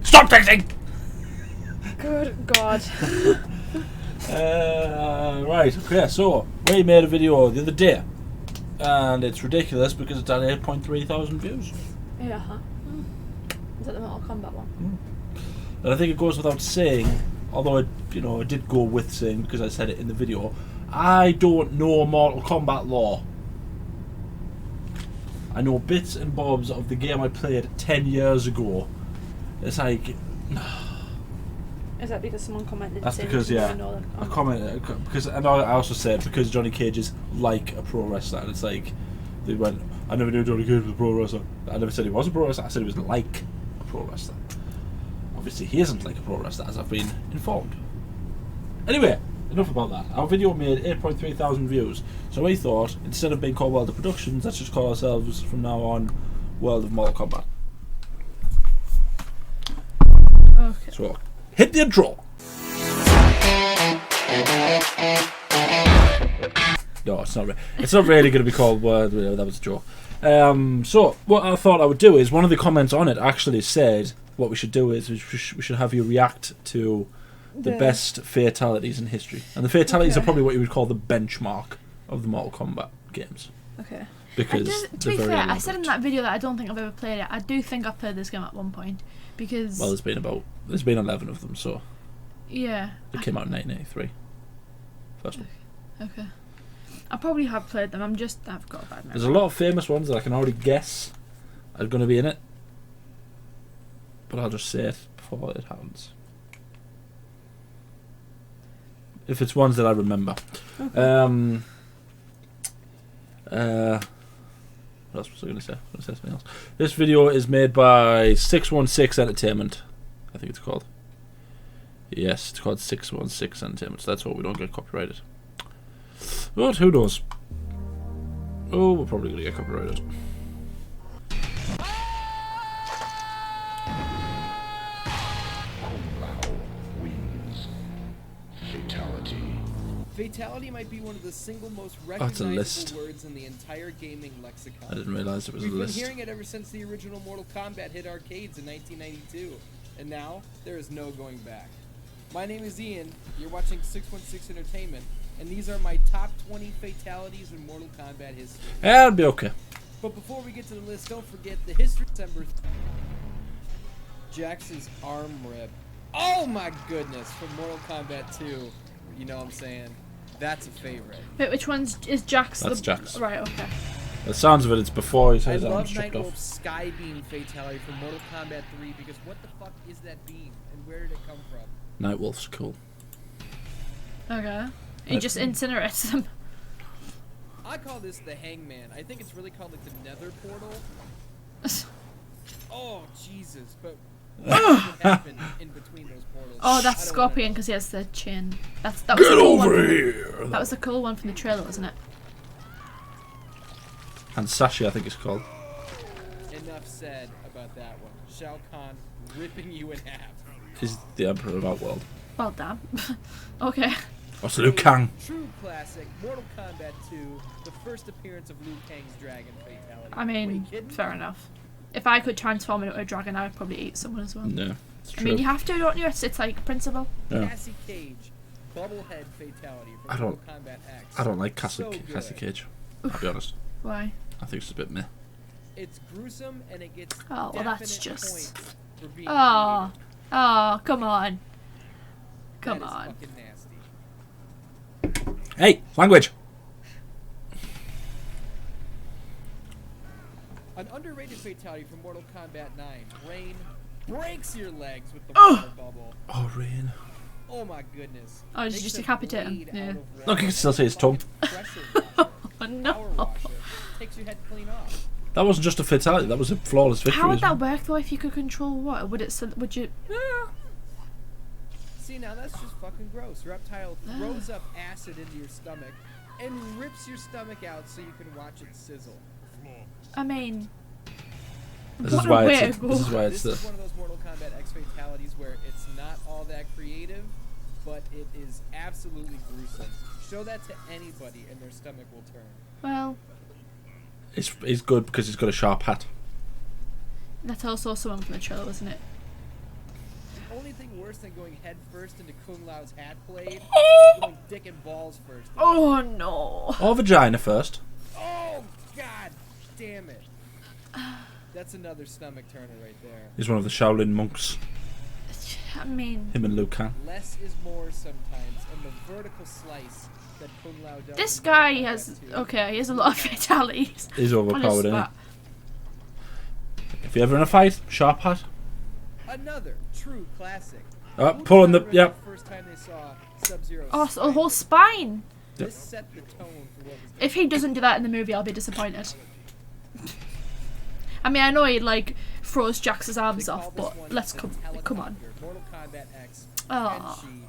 Stop texting! Good God. Right, okay, so we made a video the other day and it's ridiculous because it's at 8.3 thousand views. Yeah, huh? Is that the Mortal Kombat one? And I think it goes without saying, although it, you know, it did go with saying because I said it in the video, I don't know Mortal Kombat lore. I know bits and bobs of the game I played 10 years ago. It's like... Is that because someone commented? That's because, yeah, I commented, because, and I also said because Johnny Cage is like a pro wrestler, and it's like, they went, I never knew Johnny Cage was a pro wrestler. I never said he was a pro wrestler, I said he was like a pro wrestler. Obviously he isn't like a pro wrestler, as I've been informed. Anyway, enough about that. Our video made 8.3 thousand views, so we thought, instead of being called World of Productions, let's just call ourselves from now on World of Mortal Kombat. Okay. So, hit the intro! No, it's not. It's not really going to be called Word. That was a joke. So what I thought I would do is one of the comments on it actually said what we should do is we should have you react to the best fatalities in history, and the fatalities are probably what you would call the benchmark of the Mortal Kombat games. Okay. Because to be fair, I said in that video that I don't think I've ever played it. I do think I've played this game at one point because there's been 11 of them, so yeah, it came out in 1983. First one. Okay. I probably have played them. I've got a bad memory. There's a lot of famous ones that I can already guess are going to be in it, but I'll just say it before it happens. If it's ones that I remember. Okay. What else was I going to say? I was going to say something else. This video is made by 616 Entertainment, I think it's called. Yes, it's called 616 Entertainment, so that's why we don't get copyrighted. But who knows? Oh, we're probably going to get copyrighted. Fatality might be one of the single most That's a list. recognizable words in the entire gaming lexicon. I didn't realize it was a We've list. been hearing it ever since the original Mortal Kombat hit arcades in 1992, and now there is no going back. My name is Ian, you're watching 616 Entertainment, and these are my top 20 fatalities in Mortal Kombat history. Yeah, it'll be okay. But before we get to the list, don't forget the history December. Jax's arm rip. Oh my goodness, from Mortal Kombat 2. You know what I'm saying? That's a favorite. Wait, which one's is Jax? That's Jax. Right, okay. The sounds of it, it's before his I arms love chopped Nightwolf's off. sky beam fatality from Mortal Kombat 3 because what the fuck is that beam and where did it come from? Nightwolf's cool. Okay. He just incinerates them. I call this the Hangman. I think it's really called like the Nether Portal. Oh Jesus! But what happened in between those portals? Oh, that's I don't Scorpion wanna because he has the chin. That was Get the cool over one. here! That was the cool one from the trailer, wasn't it? And Sashi, I think it's called. know. Enough said about that one. Shao Kahn ripping you in half. He's the Emperor of Outworld. Well, damn. Okay. Also Liu Kang. True classic. Mortal Kombat 2. The first appearance of Liu Kang's dragon fatality. I mean, fair enough. If I could transform into a dragon, I would probably eat someone as well. No, it's true. I mean, you have to, don't you? It's like principle. Yeah. Cassie Cage, bubblehead fatality from I don't- Mortal Kombat X. I don't like Cassie So good. Cage. I'll be honest. Why? I think it's a bit meh. It's gruesome and it gets Oh, well, that's definite just. points for being Oh. creative. Oh, come on. Come That is on. fucking nasty. Hey, language! An underrated fatality from Mortal Kombat 9. Rain breaks your legs with the Ugh. water bubble. Oh, Rain. Oh my goodness. Oh, did you Makes just a decapitate him? blade Yeah. out of Look, rubber. you can still see his tongue. Pressure washer. Oh, no. Power washer. Takes your head clean off. That wasn't just a fatality, that was a flawless victory. How would as well. that work though if you could control water? Would you? See, now that's just fucking gross. Reptile throws up acid into your stomach and rips your stomach out so you can watch it sizzle. I mean, This what is a why way it's to this is go. why it's This is the one of those Mortal Kombat X fatalities where it's not all that creative, but it is absolutely gruesome. Show that to anybody and their stomach will turn. Well, He's good because he's got a sharp hat. That's also someone from the trailer, wasn't it? The only thing worse than going head first into Kung Lao's hat blade is going dick and balls first. Oh no. Or vagina first. Oh god damn it. That's another stomach turner right there. He's one of the Shaolin monks. I mean, Him and Liu Kang. Less is more sometimes, and the vertical slice that Kung Lao does. this in guy Mortal has Kombat 2. okay. He has a lot of fatalities. He's on his overpowered, isn't spot. he? If you're ever in a fight, sharp hat. Another true classic. Pulling the... Yep. First time they saw Sub-Zero. Oh, so a whole spine. This set the tone for what was If he doesn't do that in the movie, I'll be disappointed. I mean, I know he like throws Jax's arms They call off, this but one let's the come on. helicopter, Mortal Kombat X. Oh. Kenshi.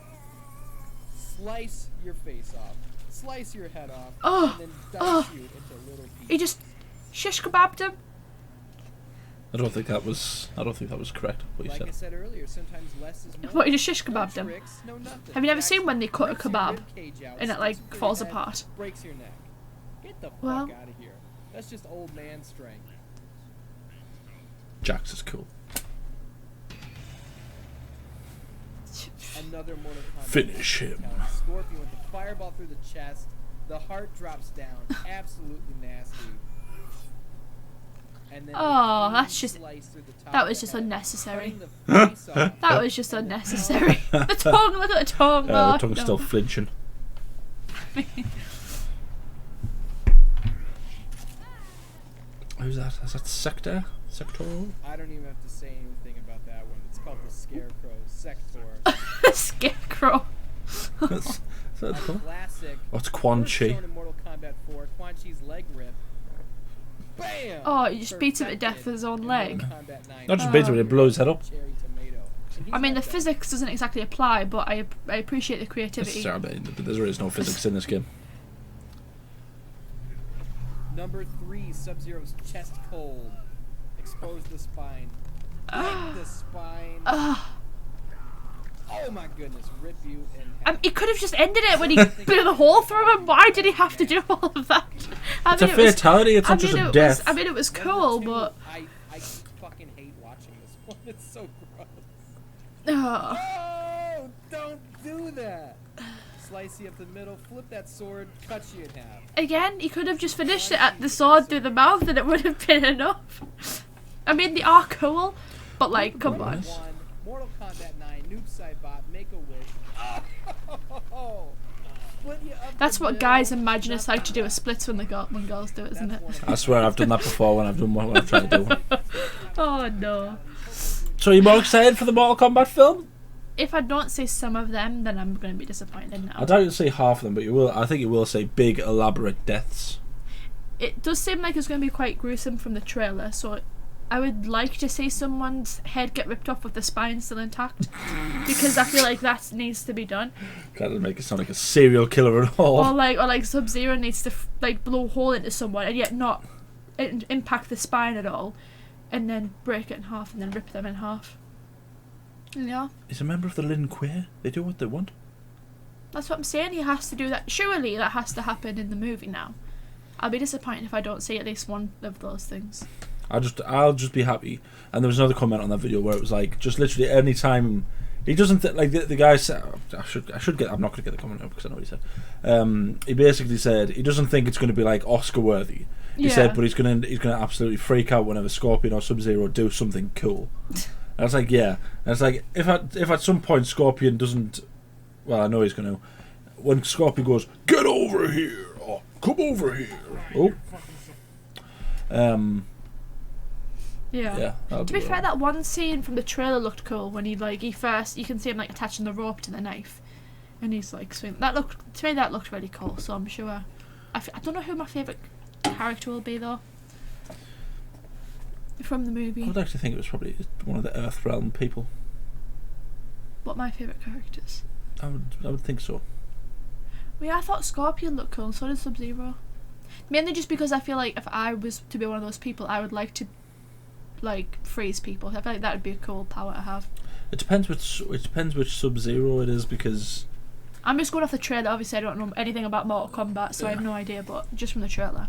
Slice your face off. Slice your head off. Oh. And then Oh. dice you into little pieces. He just shish kebabbed him. I don't think that was correct, what you Like I said. said earlier, sometimes less is more. What, he just shish No kebabbed him? tricks, no nothing. Have you never Jax seen when they cut a rips your kebab rib cage out, and it sticks like it through falls your head, apart? breaks your neck. Get the fuck Well. out of here. That's just old man strength. Jax is cool. Another Mortal Kombat. Finish him. fatality. Scorpion with the fireball through the chest. The heart drops down. Absolutely nasty. And then Oh, a that's clean just- slice through the top that of was the just head, unnecessary. cutting the face off. That was just unnecessary. The tongue, look at the tongue. The Oh, tongue's no. still flinching. Who's that? Is that Sector? Sector? I don't even have to say anything about that one. It's called the Scarecrow. Sector. Scarecrow. That's A cool. classic. Oh, it's Quan First Chi. shown in Mortal Kombat 4. Quan Chi's leg rip. Bam! Oh, he just beats him to death Perfected with his own in leg. Mortal Kombat 9. Not just beats him, it blows his head up. Cherry tomato. And he's I mean, the not done. physics doesn't exactly apply, but I appreciate the creativity. There is no physics in this game. Number 3, Sub-Zero's chest cold. Expose the spine. Break the spine. Oh my goodness, rip you in half. He could have just ended it when he blew the hole through him. Why did he have to do all of that? I It's a mean, it was- fatality, it's I not just mean, a it death. was- I mean, it was Number cool, 2, but I fucking hate watching this one. It's so gross. oh, Oh, don't do that. Slice you up the middle, flip that sword, cut you in half. again, he could have just finished it at the sword through the mouth, and it would have been enough. I mean, they are cool, but like, come on. Nice. 1, Mortal Kombat 9, Noob Saibot, Make a Wish. Oh, split you up That's the what middle, guys imagine it's like to do nothing a splits when when girls do it, isn't That's it? one of I swear I've done that before when I've tried to do one. Oh no. So are you more excited for the Mortal Kombat film? If I don't see some of them, then I'm going to be disappointed now. I doubt you'll see half of them, but you will. I think you will see big, elaborate deaths. It does seem like it's going to be quite gruesome from the trailer, so I would like to see someone's head get ripped off with the spine still intact, because I feel like that needs to be done. That doesn't make it sound like a serial killer at all. Or like Sub-Zero needs to like blow a hole into someone and yet not impact the spine at all, and then break it in half and then rip them in half. Yeah, He's a member of the Lin Kuei. They do what they want. that's what I'm saying. He has to do that. Surely that has to happen in the movie now. I'll be disappointed if I don't see at least one of those things. I'll just be happy. And there was another comment on that video where it was like, just literally any time he doesn't like the guy said, I should get. I'm not going to get the comment out because I know what he said. He basically said he doesn't think it's going to be like Oscar worthy. He said, but he's gonna absolutely freak out whenever Scorpion or Sub-Zero do something cool. And it's like, yeah. And it's like, if at some point Scorpion doesn't, well, I know he's gonna. When Scorpion goes, get over here, or come over here. Oh. Yeah. To be fair, that one scene from the trailer looked cool when he first you can see him like attaching the rope to the knife, and he's like swinging. That looked really cool. So I'm sure. I don't know who my favourite character will be though. From the movie. I would actually think it was probably one of the Earthrealm people. What my favourite characters? I would think so. Well, yeah, I thought Scorpion looked cool, so did Sub-Zero. Mainly just because I feel like if I was to be one of those people, I would like to freeze people. I feel like that would be a cool power to have. It depends which Sub-Zero it is, because I'm just going off the trailer. Obviously, I don't know anything about Mortal Kombat, so I have no idea. But just from the trailer.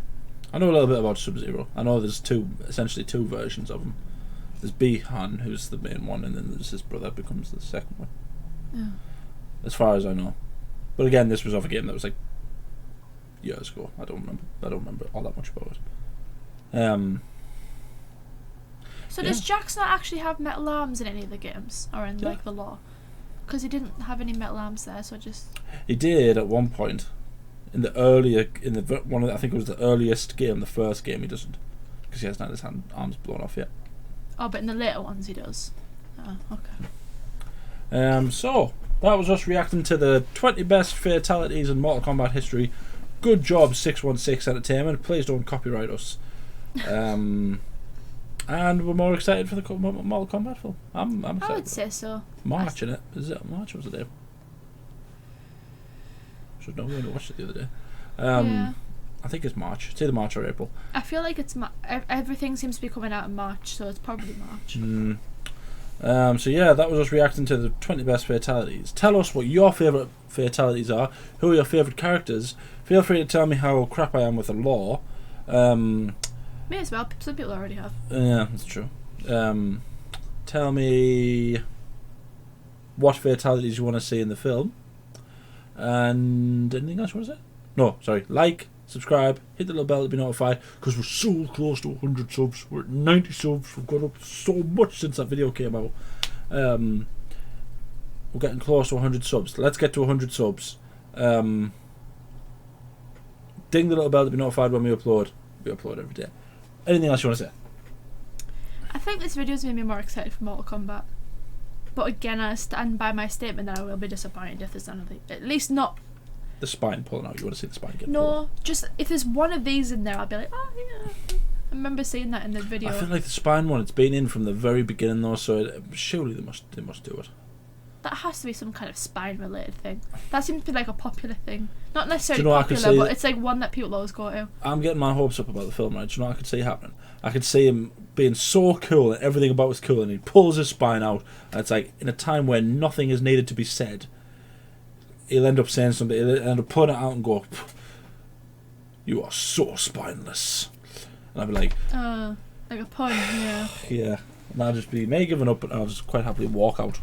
I know a little bit about Sub-Zero. I know there's essentially two versions of him. There's B-Han, who's the main one, and then there's his brother becomes the second one. Yeah. As far as I know. But again, this was off a game that was like years ago. I don't remember all that much about it. So does Jax not actually have metal arms in any of the games, or in like the lore? Because he didn't have any metal arms there, so he did at one point. I think it was the earliest game, the first game he doesn't, because he hasn't had his arms blown off yet. Oh, but in the later ones he does. Oh, okay. So that was us reacting to the 20 best fatalities in Mortal Kombat history. Good job, 616 Entertainment. Please don't copyright us. And we're more excited for the Mortal Kombat film. I'm excited. I would say so. March, innit? Is it March? Or was it there? Should know. We only watched it the other day. Yeah. I think it's March. It's either March or April. I feel like it's everything seems to be coming out in March, so it's probably March. So yeah, that was us reacting to the 20 best fatalities. Tell us what your favourite fatalities are. Who are your favourite characters? Feel free to tell me how crap I am with the lore. Me as well. Some people already have. Yeah, that's true. Tell me what fatalities you want to see in the film. And anything else you want to say? No, sorry. Like, subscribe, hit the little bell to be notified, because we're so close to 100 subs. We're at 90 subs. We've gone up so much since that video came out. We're getting close to 100 subs. Let's get to 100 subs. Ding the little bell to be notified when we upload. We upload every day. Anything else you want to say? I think this video's made me more excited for Mortal Kombat. But again, I stand by my statement that I will be disappointed if there's anything. At least not the spine pulling out. You want to see the spine get pulled? No, just if there's one of these in there, I'll be like, oh yeah. I remember seeing that in the video. I feel like the spine one, it's been in from the very beginning though, so surely they must do it. That has to be some kind of spine related thing. That seems to be like a popular thing. Not necessarily I popular, but it's like one that people always go to. I'm getting my hopes up about the film, right? Do you know what I could see happening? I could see him being so cool and everything about was cool, and he pulls his spine out, and it's like in a time where nothing is needed to be said, he'll end up saying something, he'll end up pulling it out and go, "You are so spineless," and I'll be like a pun, yeah. Yeah, and I'll just be me giving up, and I'll just quite happily walk out.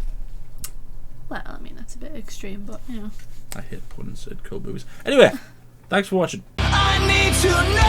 Well, I mean that's a bit extreme, but you know. I hate puns and cool movies. Anyway, thanks for watching. I need to know.